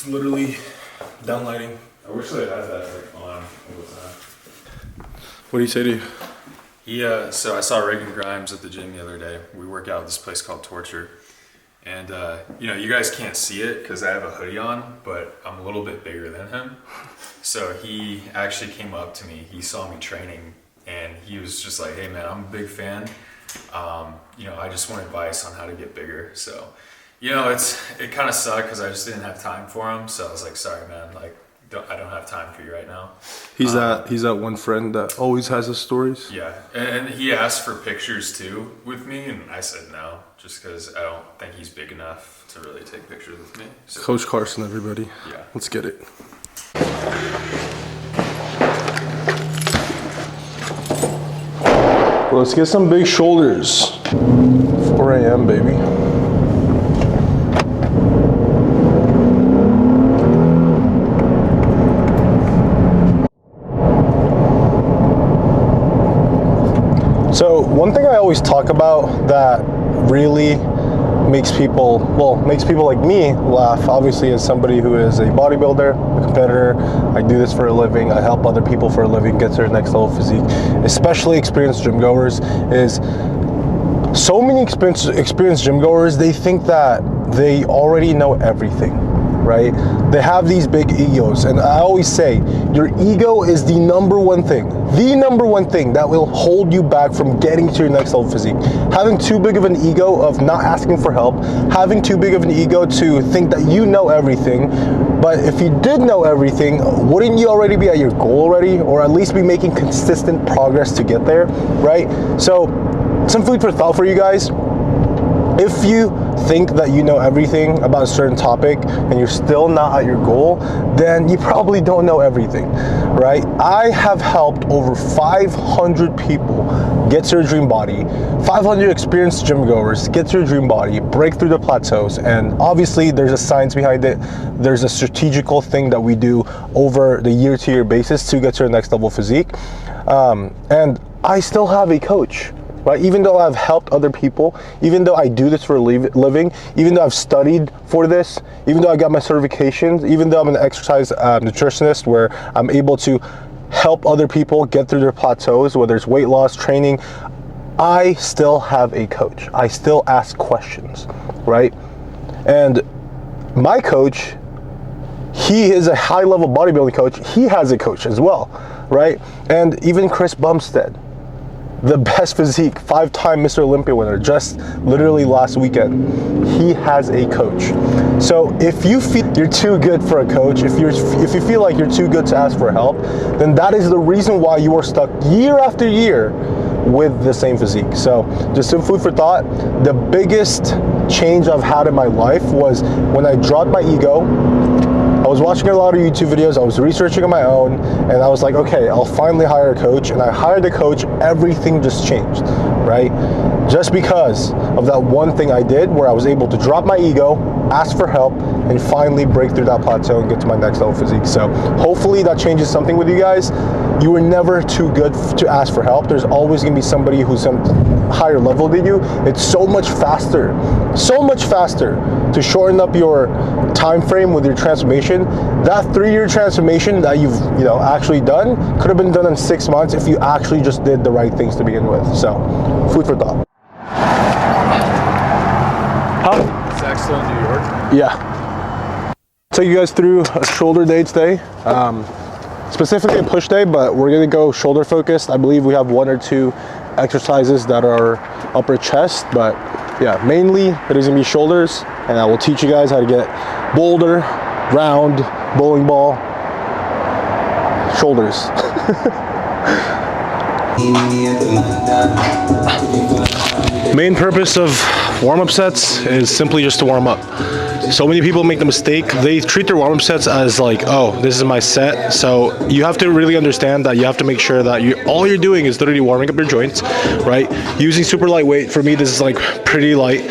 It's literally downlighting. I wish they had that like on all the time. What do you say to you? So I saw Reagan Grimes at the gym the other day. We work out at this place called Torture. And, you guys can't see it because I have a hoodie on, but I'm a little bit bigger than him. So he actually came up to me. He saw me training, and he was just like, hey, man, I'm a big fan. I just want advice on how to get bigger. So, it kind of sucked because I just didn't have time for him. So I was like, sorry, man, like, I don't have time for you right now. He's that one friend that always has his stories. Yeah, and he asked for pictures too with me, and I said no, just because I don't think he's big enough to really take pictures with me. So, Coach Carson, everybody. Yeah. Let's get it. Let's get some big shoulders. 4 a.m., baby. So one thing I always talk about that really makes people like me laugh, obviously, as somebody who is a bodybuilder, a competitor. I do this for a living. I help other people for a living get to their next level physique, especially experienced gym goers. Is so many experienced gym goers, they think that they already know everything, right? They have these big egos, and I always say your ego is the number one thing that will hold you back from getting to your next level physique. Having too big of an ego of not asking for help, having too big of an ego to think that you know everything. But if you did know everything, wouldn't you already be at your goal already, or at least be making consistent progress to get there, right? So some food for thought for you guys. If you think that you know everything about a certain topic and you're still not at your goal, then you probably don't know everything, right? I have helped over 500 people get to their dream body, 500 experienced gym goers get to their dream body, break through the plateaus, and obviously there's a science behind it. There's a strategical thing that we do over the year-to-year basis to get to our next level physique. And I still have a coach. Right? Even though I've helped other people, even though I do this for a living, even though I've studied for this, even though I got my certifications, even though I'm an exercise nutritionist where I'm able to help other people get through their plateaus, whether it's weight loss, training, I still have a coach. I still ask questions, right? And my coach, he is a high-level bodybuilding coach. He has a coach as well, right? And even Chris Bumstead, the best physique, 5-time Mr. Olympia winner, just literally last weekend, he has a coach. So if you feel you're too good for a coach, if you feel like you're too good to ask for help, then that is the reason why you are stuck year after year with the same physique. So just some food for thought. The biggest change I've had in my life was when I dropped my ego. I was watching a lot of YouTube videos, I was researching on my own, and I was like, okay, I'll finally hire a coach. And I hired a coach, everything just changed, right? Just because of that one thing I did where I was able to drop my ego, ask for help, and finally break through that plateau and get to my next level physique. So hopefully that changes something with you guys. You were never too good to ask for help. There's always gonna be somebody who's higher level than you. It's so much faster to shorten up your time frame with your transformation. That 3-year transformation that you've actually done could have been done in 6 months if you actually just did the right things to begin with. So food for thought. Huh? Zach still in New York? Yeah. Take you guys through a shoulder day today. Specifically a push day, but we're gonna go shoulder focused. I believe we have 1 or 2 exercises that are upper chest, but yeah, mainly it is gonna be shoulders, and I will teach you guys how to get boulder, round, bowling ball, shoulders. Main purpose of warm-up sets is simply just to warm up. So many people make the mistake, they treat their warm-up sets as like, oh, this is my set. So you have to really understand that you have to make sure that all you're doing is literally warming up your joints, right? Using super lightweight, for me this is like pretty light,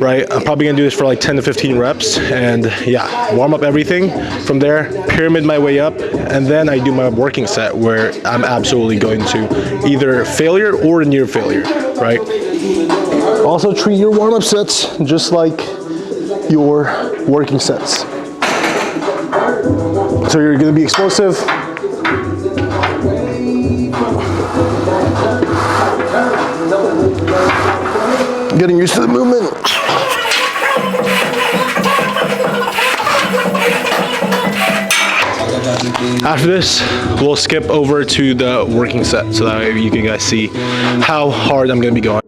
right? I'm probably gonna do this for like 10 to 15 reps, and yeah, warm up everything. From there, pyramid my way up, and then I do my working set where I'm absolutely going to either failure or near failure, right? Also treat your warm-up sets just like your working sets. So you're gonna be explosive. Getting used to the movement. After this, we'll skip over to the working set so that way you can guys see how hard I'm gonna be going.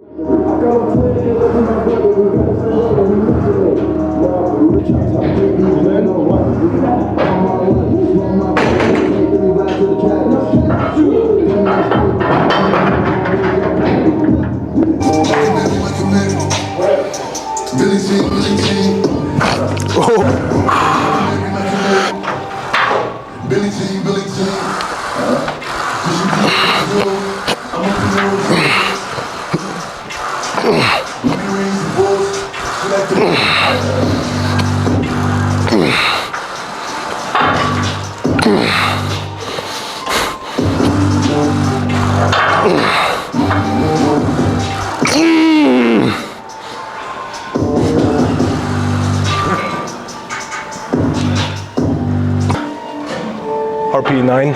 RP 9.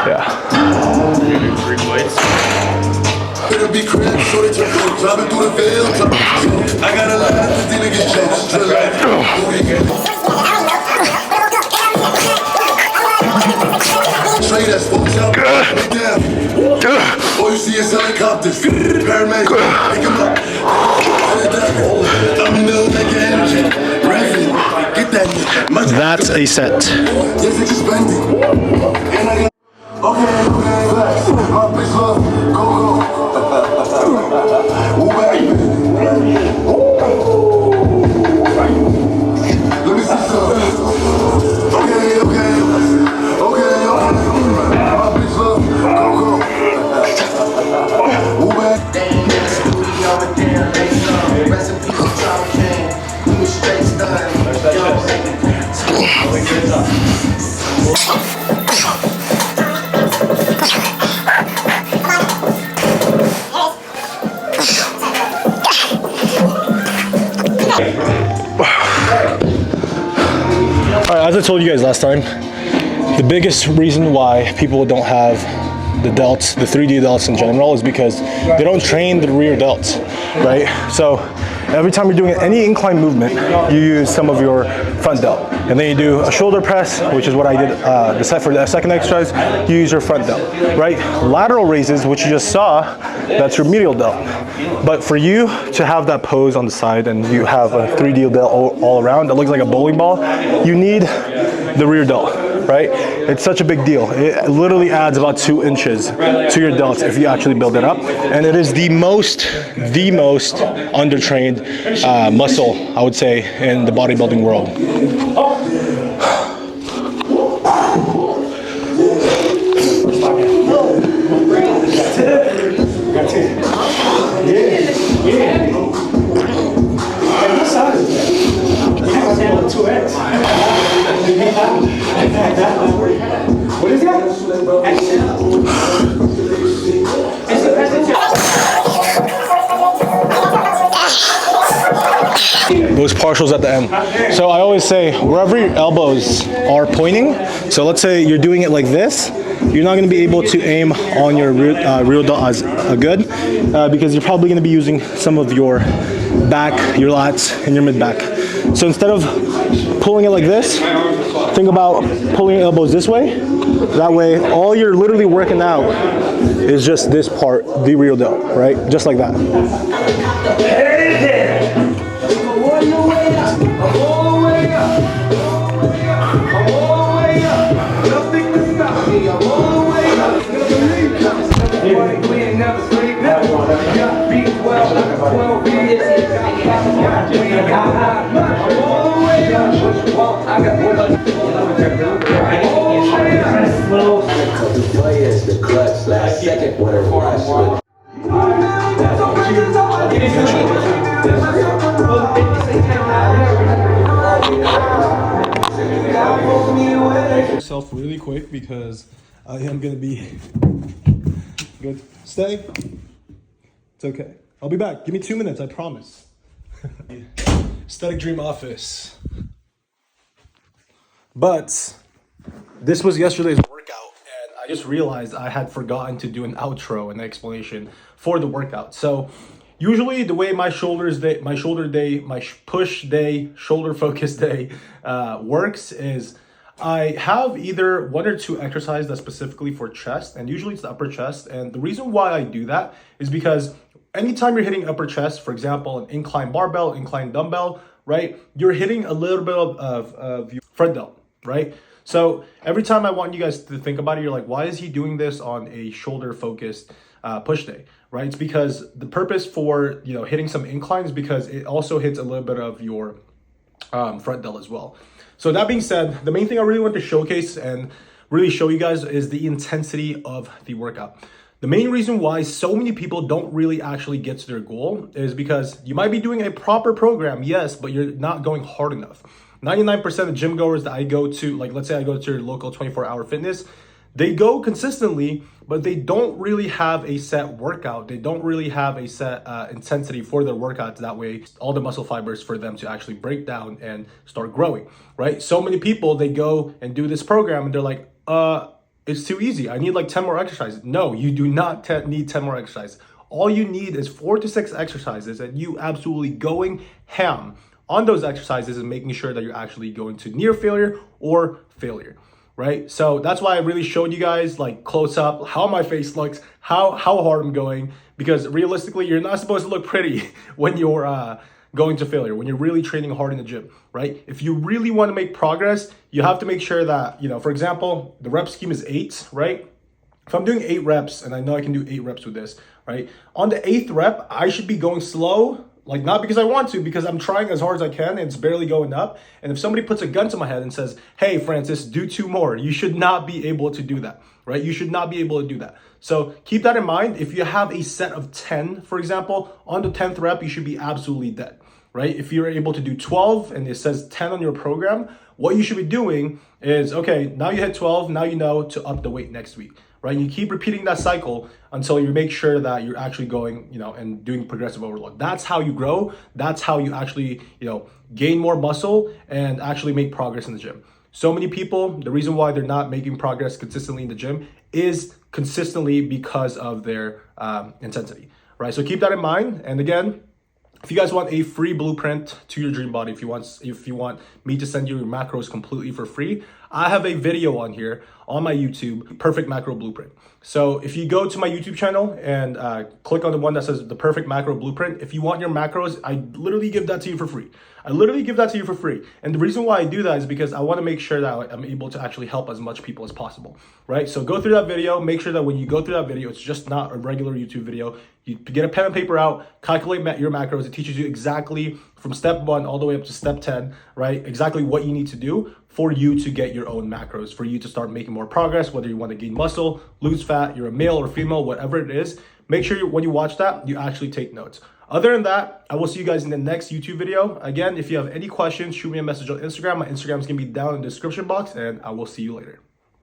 Yeah. Three plates. All you see is helicopters. Paramedics, pick him up. That's a set. Alright, as I told you guys last time, the biggest reason why people don't have the delts, the 3D delts in general, is because they don't train the rear delts, right? So every time you're doing any incline movement, you use some of your front delt. And then you do a shoulder press, which is what I did the set for the second exercise, you use your front delt, right? Lateral raises, which you just saw, that's your medial delt. But for you to have that pose on the side and you have a 3D delt all around that looks like a bowling ball, you need the rear delt, right? It's such a big deal. It literally adds about 2 inches to your delts if you actually build it up. And it is the most undertrained muscle, I would say, in the bodybuilding world. What is that? Those partials at the end. So I always say, wherever your elbows are pointing, so let's say you're doing it like this, you're not going to be able to aim on your rear delt as good because you're probably going to be using some of your back, your lats, and your mid back. So instead of pulling it like this, think about pulling your elbows this way. That way, all you're literally working out is just this part, the rear delt, right? Just like that. The clutch last second when it rushed. Myself really quick because I am gonna be good. Stay. It's okay. I'll be back. Give me 2 minutes, I promise. Aesthetic Dream Office. But this was yesterday's workout, and I just realized I had forgotten to do an outro and explanation for the workout. So usually the way my push day, shoulder focus day works is I have either 1 or 2 exercises that's specifically for chest, and usually it's the upper chest. And the reason why I do that is because anytime you're hitting upper chest, for example, an incline barbell, incline dumbbell, right, you're hitting a little bit of your front delt, right? So every time I want you guys to think about it, you're like, why is he doing this on a shoulder focused push day, right? It's because the purpose for, you know, hitting some inclines is because it also hits a little bit of your front delt as well. So that being said, the main thing I really want to showcase and really show you guys is the intensity of the workout. The main reason why so many people don't really actually get to their goal is because you might be doing a proper program, yes, but you're not going hard enough. 99% of gym goers that I go to, like let's say I go to your local 24-hour fitness, they go consistently, but they don't really have a set workout. They don't really have a set intensity for their workouts. That way, all the muscle fibers for them to actually break down and start growing, right? So many people, they go and do this program and they're like, it's too easy. I need like 10 more exercises. No, you do not need 10 more exercises. All you need is 4 to 6 exercises and you absolutely going ham on those exercises and making sure that you're actually going to near failure or failure, right? So that's why I really showed you guys like close up how my face looks, how hard I'm going, because realistically, you're not supposed to look pretty when you're going to failure, when you're really training hard in the gym, right? If you really want to make progress, you have to make sure that, you know, for example, the rep scheme is 8, right? If I'm doing 8 reps and I know I can do 8 reps with this, right? On the 8th rep, I should be going slow, like not because I want to, because I'm trying as hard as I can and it's barely going up. And if somebody puts a gun to my head and says, hey, Francis, do 2 more, you should not be able to do that, right? You should not be able to do that. So keep that in mind. If you have a set of 10, for example, on the 10th rep, you should be absolutely dead, right? If you're able to do 12 and it says 10 on your program, what you should be doing is, okay, now you hit 12, now you know to up the weight next week, right? You keep repeating that cycle until you make sure that you're actually going, you know, and doing progressive overload. That's how you grow. That's how you actually, you know, gain more muscle and actually make progress in the gym. So many people, the reason why they're not making progress consistently in the gym is consistently because of their intensity, right? So keep that in mind. And again, if you guys want a free blueprint to your dream body, if you want me to send you your macros completely for free, I have a video on here on my YouTube, Perfect Macro Blueprint. So if you go to my YouTube channel and click on the one that says the Perfect Macro Blueprint, if you want your macros, I literally give that to you for free. And the reason why I do that is because I want to make sure that I'm able to actually help as much people as possible, right? So go through that video, make sure that when you go through that video, it's just not a regular YouTube video. You get a pen and paper out, calculate your macros. It teaches you exactly from step 1 all the way up to step 10, right? Exactly what you need to do for you to get your own macros, for you to start making more progress, whether you want to gain muscle, lose fat, you're a male or female, whatever it is. Make sure when you watch that, you actually take notes. Other than that, I will see you guys in the next YouTube video. Again, if you have any questions, shoot me a message on Instagram. My Instagram is going to be down in the description box, and I will see you later.